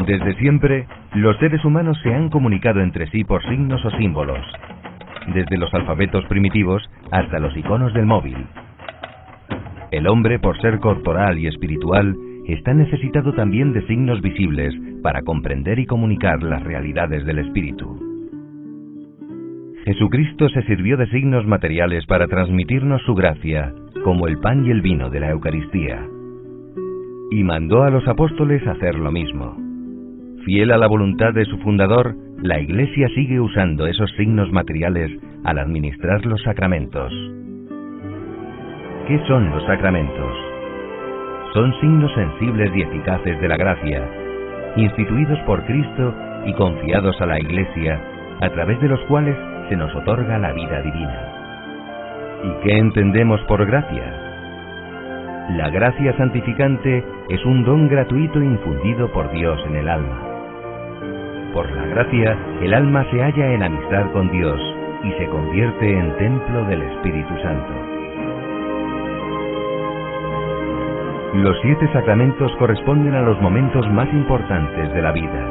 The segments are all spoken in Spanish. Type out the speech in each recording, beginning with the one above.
Desde siempre, los seres humanos se han comunicado entre sí por signos o símbolos, desde los alfabetos primitivos hasta los iconos del móvil. El hombre, por ser corporal y espiritual, está necesitado también de signos visibles para comprender y comunicar las realidades del espíritu. Jesucristo se sirvió de signos materiales para transmitirnos su gracia, como el pan y el vino de la Eucaristía. Y mandó a los apóstoles hacer lo mismo. Fiel a la voluntad de su fundador, la Iglesia sigue usando esos signos materiales al administrar los sacramentos. ¿Qué son los sacramentos? Son signos sensibles y eficaces de la gracia, instituidos por Cristo y confiados a la Iglesia, a través de los cuales se nos otorga la vida divina. ¿Y qué entendemos por gracia? La gracia santificante es un don gratuito infundido por Dios en el alma. Por la gracia, el alma se halla en amistad con Dios y se convierte en templo del Espíritu Santo. Los 7 sacramentos corresponden a los momentos más importantes de la vida: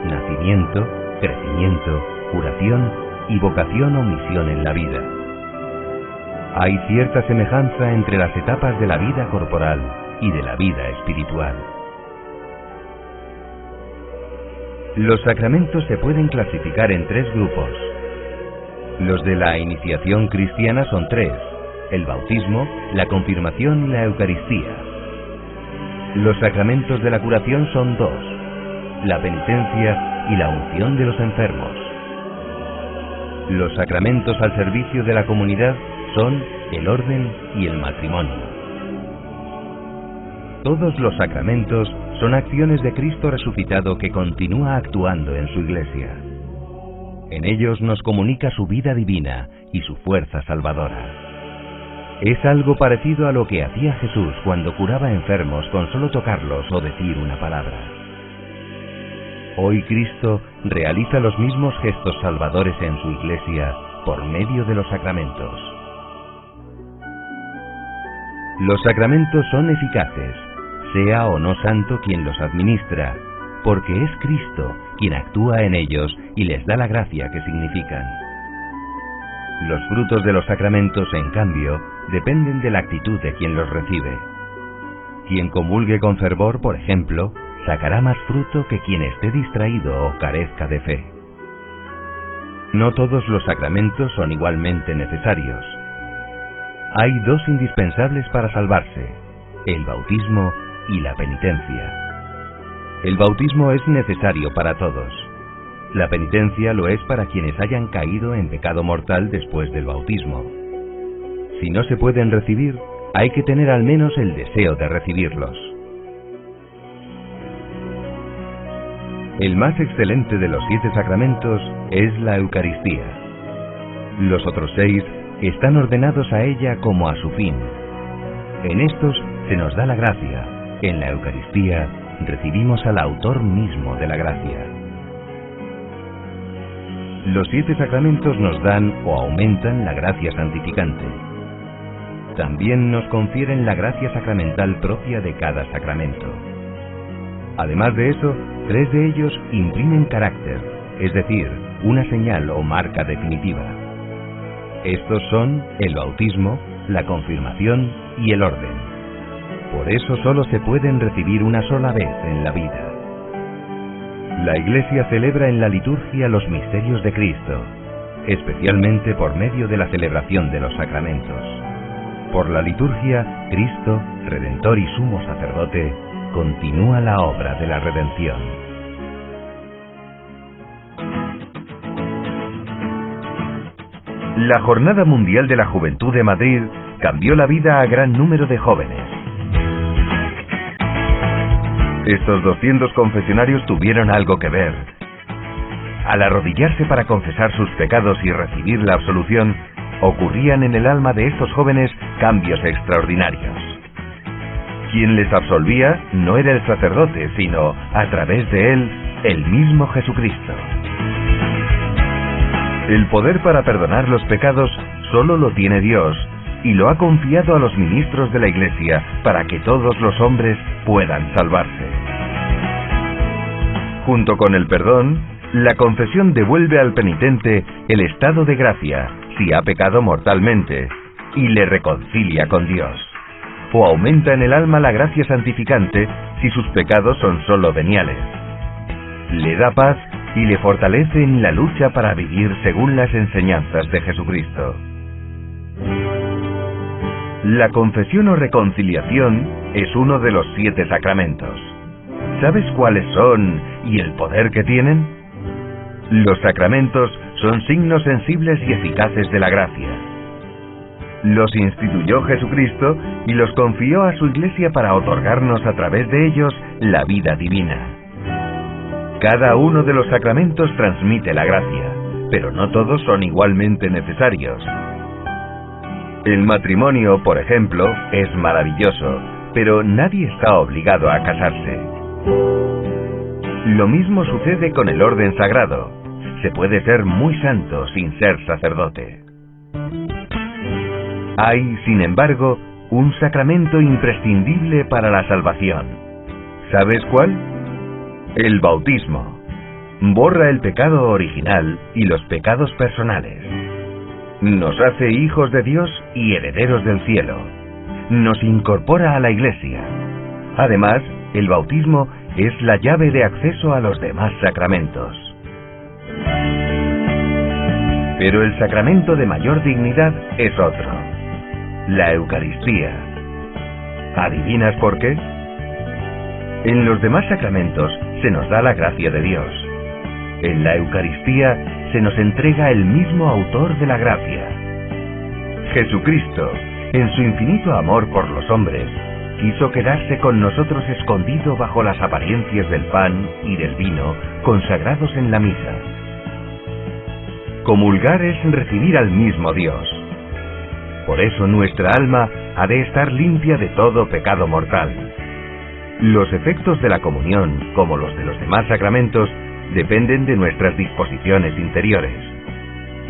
nacimiento, crecimiento, curación y vocación o misión en la vida. Hay cierta semejanza entre las etapas de la vida corporal y de la vida espiritual. Los sacramentos se pueden clasificar en 3 grupos. Los de la iniciación cristiana son 3: el bautismo, la confirmación y la Eucaristía. Los sacramentos de la curación son 2: la penitencia y la unción de los enfermos. Los sacramentos al servicio de la comunidad son el orden y el matrimonio. Todos los sacramentos son acciones de Cristo resucitado que continúa actuando en su Iglesia. En ellos nos comunica su vida divina y su fuerza salvadora. Es algo parecido a lo que hacía Jesús cuando curaba enfermos con solo tocarlos o decir una palabra. Hoy Cristo realiza los mismos gestos salvadores en su Iglesia por medio de los sacramentos. Los sacramentos son eficaces, sea o no santo quien los administra, porque es Cristo quien actúa en ellos y les da la gracia que significan. Los frutos de los sacramentos, en cambio, dependen de la actitud de quien los recibe. Quien comulgue con fervor, por ejemplo, sacará más fruto que quien esté distraído o carezca de fe. No todos los sacramentos son igualmente necesarios. Hay 2 indispensables para salvarse: el bautismo y la penitencia. El bautismo es necesario para todos. La penitencia lo es para quienes hayan caído en pecado mortal después del bautismo. Si no se pueden recibir, hay que tener al menos el deseo de recibirlos. El más excelente de los 7 sacramentos es la Eucaristía. Los otros 6 están ordenados a ella como a su fin. En estos se nos da la gracia. En la Eucaristía recibimos al autor mismo de la gracia. Los 7 sacramentos nos dan o aumentan la gracia santificante. También nos confieren la gracia sacramental propia de cada sacramento. Además de eso, 3 de ellos imprimen carácter, es decir, una señal o marca definitiva. Estos son el bautismo, la confirmación y el orden. Por eso solo se pueden recibir una sola vez en la vida. La Iglesia celebra en la liturgia los misterios de Cristo, especialmente por medio de la celebración de los sacramentos. Por la liturgia, Cristo, Redentor y Sumo Sacerdote, continúa la obra de la redención. La Jornada Mundial de la Juventud de Madrid cambió la vida a gran número de jóvenes. Estos 200 confesionarios tuvieron algo que ver. Al arrodillarse para confesar sus pecados y recibir la absolución, ocurrían en el alma de estos jóvenes cambios extraordinarios. Quien les absolvía no era el sacerdote, sino, a través de él, el mismo Jesucristo. El poder para perdonar los pecados solo lo tiene Dios, y lo ha confiado a los ministros de la Iglesia para que todos los hombres puedan salvarse. Junto con el perdón, la confesión devuelve al penitente el estado de gracia si ha pecado mortalmente y le reconcilia con Dios. O aumenta en el alma la gracia santificante si sus pecados son solo veniales. Le da paz y le fortalece en la lucha para vivir según las enseñanzas de Jesucristo. La confesión o reconciliación es uno de los 7 sacramentos. ¿Sabes cuáles son y el poder que tienen? Los sacramentos son signos sensibles y eficaces de la gracia. Los instituyó Jesucristo y los confió a su Iglesia para otorgarnos a través de ellos la vida divina. Cada uno de los sacramentos transmite la gracia, pero no todos son igualmente necesarios. El matrimonio, por ejemplo, es maravilloso, pero nadie está obligado a casarse. Lo mismo sucede con el orden sagrado. Se puede ser muy santo sin ser sacerdote. Hay, sin embargo, un sacramento imprescindible para la salvación. ¿Sabes cuál? El bautismo. Borra el pecado original y los pecados personales. Nos hace hijos de Dios y herederos del cielo. Nos incorpora a la Iglesia. Además, el bautismo es la llave de acceso a los demás sacramentos. Pero el sacramento de mayor dignidad es otro: la Eucaristía. ¿Adivinas por qué? En los demás sacramentos se nos da la gracia de Dios. En la Eucaristía se nos entrega el mismo autor de la gracia. Jesucristo, en su infinito amor por los hombres, quiso quedarse con nosotros escondido bajo las apariencias del pan y del vino consagrados en la misa. Comulgar es recibir al mismo Dios. Por eso nuestra alma ha de estar limpia de todo pecado mortal. Los efectos de la comunión, como los de los demás sacramentos, dependen de nuestras disposiciones interiores: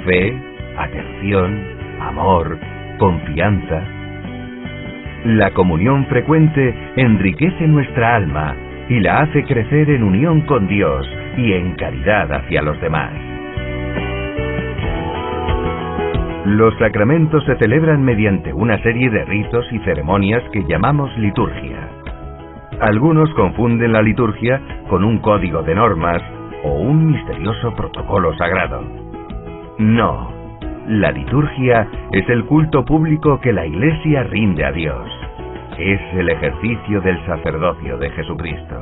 fe, atención, amor, confianza. La comunión frecuente enriquece nuestra alma y la hace crecer en unión con Dios y en caridad hacia los demás. Los sacramentos se celebran mediante una serie de ritos y ceremonias que llamamos liturgia. Algunos confunden la liturgia con un código de normas o un misterioso protocolo sagrado. No, la liturgia es el culto público que la Iglesia rinde a Dios. Es el ejercicio del sacerdocio de Jesucristo.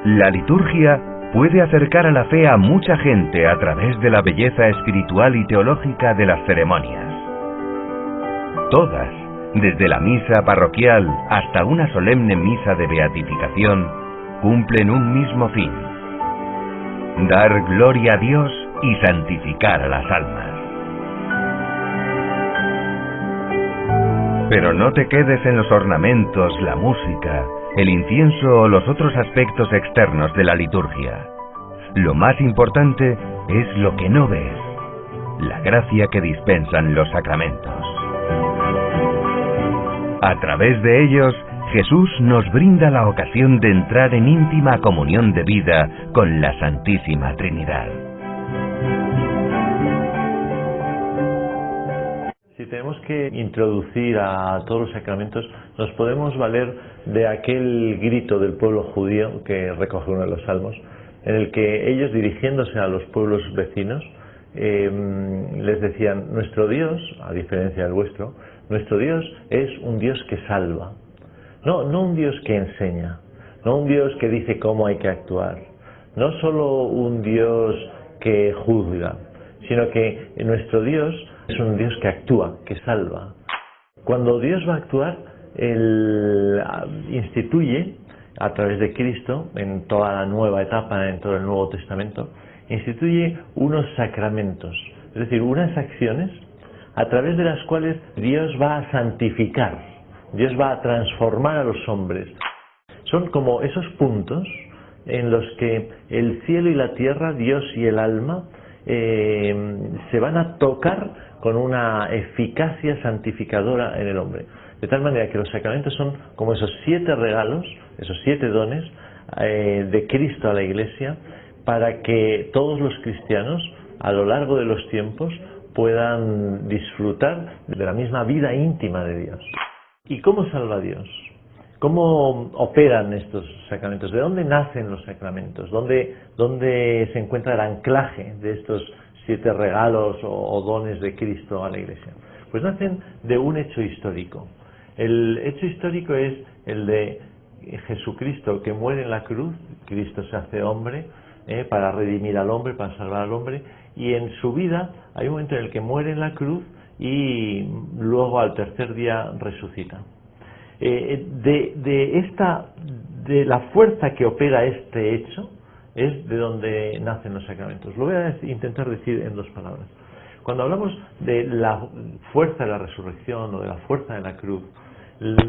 La liturgia puede acercar a la fe a mucha gente a través de la belleza espiritual y teológica de las ceremonias. Todas, desde la misa parroquial hasta una solemne misa de beatificación, cumplen un mismo fin: dar gloria a Dios y santificar a las almas. Pero no te quedes en los ornamentos, la música, el incienso o los otros aspectos externos de la liturgia. Lo más importante es lo que no ves: la gracia que dispensan los sacramentos. A través de ellos, Jesús nos brinda la ocasión de entrar en íntima comunión de vida con la Santísima Trinidad. Si tenemos que introducir a todos los sacramentos, nos podemos valer de aquel grito del pueblo judío que recoge uno de los salmos, en el que ellos, dirigiéndose a los pueblos vecinos, les decían: nuestro Dios, a diferencia del vuestro, nuestro Dios es un Dios que salva. No un Dios que enseña, no un Dios que dice cómo hay que actuar, no solo un Dios que juzga, sino que nuestro Dios es un Dios que actúa, que salva. Cuando Dios va a actuar, Él instituye, a través de Cristo, en toda la nueva etapa, en todo el Nuevo Testamento, instituye unos sacramentos, es decir, unas acciones a través de las cuales Dios va a santificar, Dios va a transformar a los hombres. Son como esos puntos en los que el cielo y la tierra, Dios y el alma, se van a tocar con una eficacia santificadora en el hombre. De tal manera que los sacramentos son como esos 7 regalos, esos 7 dones, de Cristo a la Iglesia para que todos los cristianos a lo largo de los tiempos puedan disfrutar de la misma vida íntima de Dios. ¿Y cómo salva Dios? ¿Cómo operan estos sacramentos? ¿De dónde nacen los sacramentos? ¿Dónde se encuentra el anclaje de estos 7 regalos o dones de Cristo a la Iglesia? Pues nacen de un hecho histórico. El hecho histórico es el de Jesucristo que muere en la cruz. Cristo se hace hombre para redimir al hombre, para salvar al hombre, y en su vida hay un momento en el que muere en la cruz y luego al tercer día resucita. De la fuerza que opera este hecho es de donde nacen los sacramentos. Lo voy a intentar decir en 2 palabras. Cuando hablamos de la fuerza de la resurrección o de la fuerza de la cruz,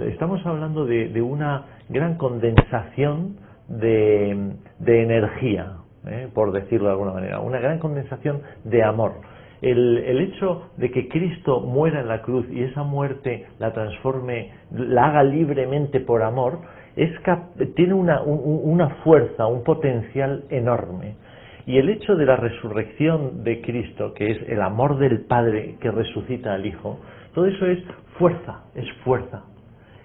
estamos hablando de una gran condensación de energía, por decirlo de alguna manera, una gran condensación de amor. El hecho de que Cristo muera en la cruz y esa muerte la transforme, la haga libremente por amor, tiene una fuerza, un potencial enorme. Y el hecho de la resurrección de Cristo, que es el amor del Padre que resucita al Hijo, todo eso es fuerza, es fuerza.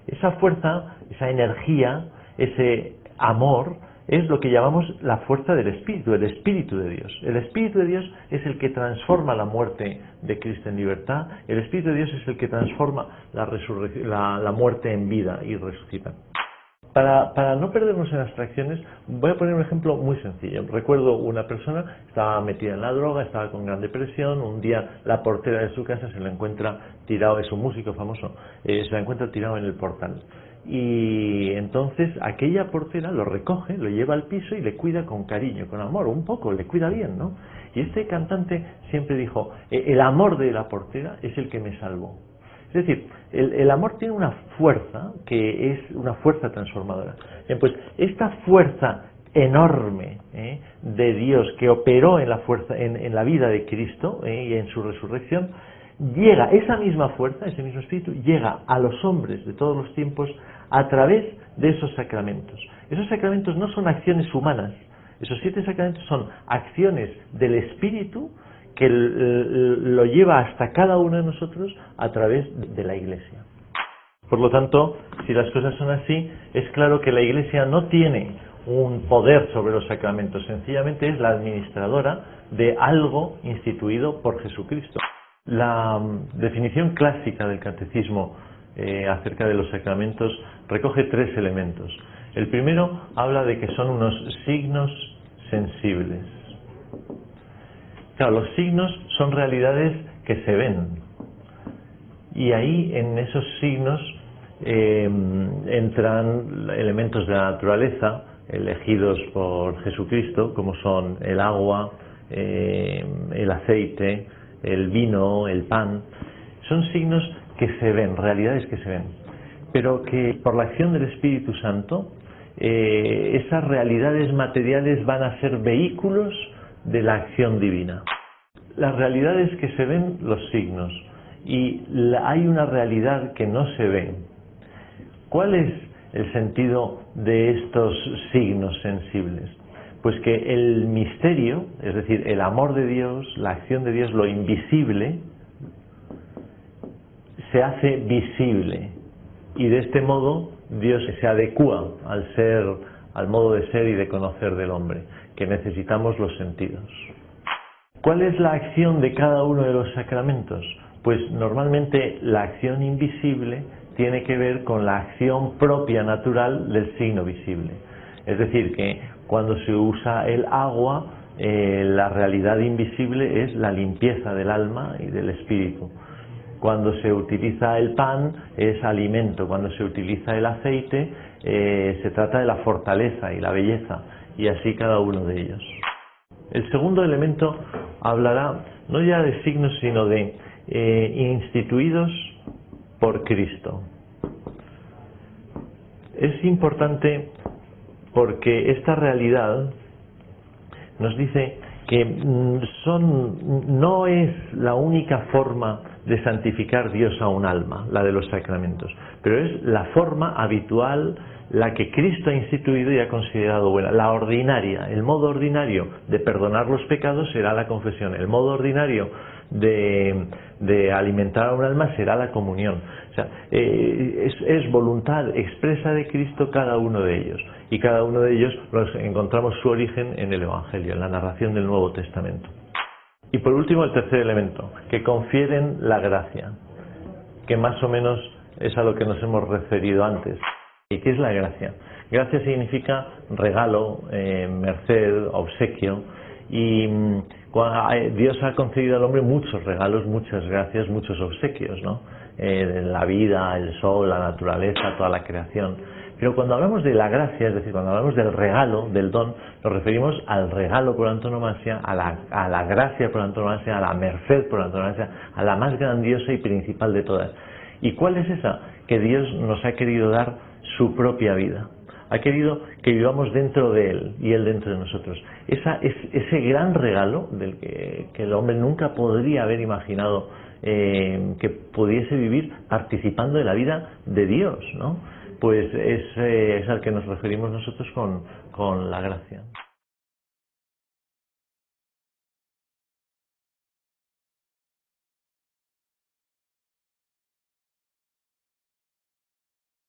Esa fuerza, esa energía, ese amor, es lo que llamamos la fuerza del Espíritu, el Espíritu de Dios. El Espíritu de Dios es el que transforma la muerte de Cristo en libertad, el Espíritu de Dios es el que transforma la muerte en vida y resucita. Para no perdernos en abstracciones, voy a poner un ejemplo muy sencillo. Recuerdo una persona, estaba metida en la droga, estaba con gran depresión, un día la portera de su casa se la encuentra tirado, es un músico famoso, se la encuentra tirado en el portal. Y entonces aquella portera lo recoge, lo lleva al piso y le cuida con cariño, con amor, un poco, le cuida bien, ¿no? Y este cantante siempre dijo, el amor de la portera es el que me salvó. Es decir, el amor tiene una fuerza que es una fuerza transformadora. Bien, pues esta fuerza enorme de Dios que operó en la vida de Cristo y en su resurrección, llega, esa misma fuerza, ese mismo espíritu, llega a los hombres de todos los tiempos a través de esos sacramentos. Esos sacramentos no son acciones humanas, esos 7 sacramentos son acciones del espíritu que lo lleva hasta cada uno de nosotros a través de la Iglesia. Por lo tanto, si las cosas son así, es claro que la Iglesia no tiene un poder sobre los sacramentos, sencillamente es la administradora de algo instituido por Jesucristo. La definición clásica del catecismo acerca de los sacramentos recoge 3 elementos. El primero habla de que son unos signos sensibles. Claro, los signos son realidades que se ven. Y ahí, en esos signos, entran elementos de la naturaleza, elegidos por Jesucristo, como son el agua, el aceite, el vino, el pan. Son signos que se ven, realidades que se ven. Pero que por la acción del Espíritu Santo, esas realidades materiales van a ser vehículos de la acción divina. Las realidades que se ven, los signos, y hay una realidad que no se ve. ¿Cuál es el sentido de estos signos sensibles? Pues que el misterio, es decir, el amor de Dios, la acción de Dios, lo invisible, se hace visible, y de este modo Dios se adecúa al modo de ser y de conocer del hombre, que necesitamos los sentidos. ¿Cuál es la acción de cada uno de los sacramentos? Pues normalmente la acción invisible tiene que ver con la acción propia natural del signo visible. Es decir, que cuando se usa el agua, la realidad invisible es la limpieza del alma y del espíritu. Cuando se utiliza el pan es alimento, cuando se utiliza el aceite se trata de la fortaleza y la belleza, y así cada uno de ellos. El segundo elemento hablará no ya de signos, sino de instituidos por Cristo. Es importante porque esta realidad nos dice que no es la única forma de santificar Dios a un alma, la de los sacramentos, pero es la forma habitual la que Cristo ha instituido y ha considerado buena, la ordinaria. El modo ordinario de perdonar los pecados será la confesión, el modo ordinario de alimentar a un alma será la comunión. O sea, es voluntad expresa de Cristo cada uno de ellos, y cada uno de ellos encontramos su origen en el Evangelio, en la narración del Nuevo Testamento. Y por último, el tercer elemento, que confieren la gracia, que más o menos es a lo que nos hemos referido antes. ¿Y qué es la gracia? Gracia significa regalo, merced, obsequio, y Dios ha concedido al hombre muchos regalos, muchas gracias, muchos obsequios, ¿no? La vida, el sol, la naturaleza, toda la creación. Pero cuando hablamos de la gracia, es decir, cuando hablamos del regalo, del don, nos referimos al regalo por antonomasia, a la gracia por antonomasia, a la merced por antonomasia, a la más grandiosa y principal de todas. ¿Y cuál es esa? Que Dios nos ha querido dar su propia vida. Ha querido que vivamos dentro de Él y Él dentro de nosotros. Ese gran regalo del que el hombre nunca podría haber imaginado que pudiese vivir participando de la vida de Dios, ¿no? Pues es al que nos referimos nosotros con la gracia.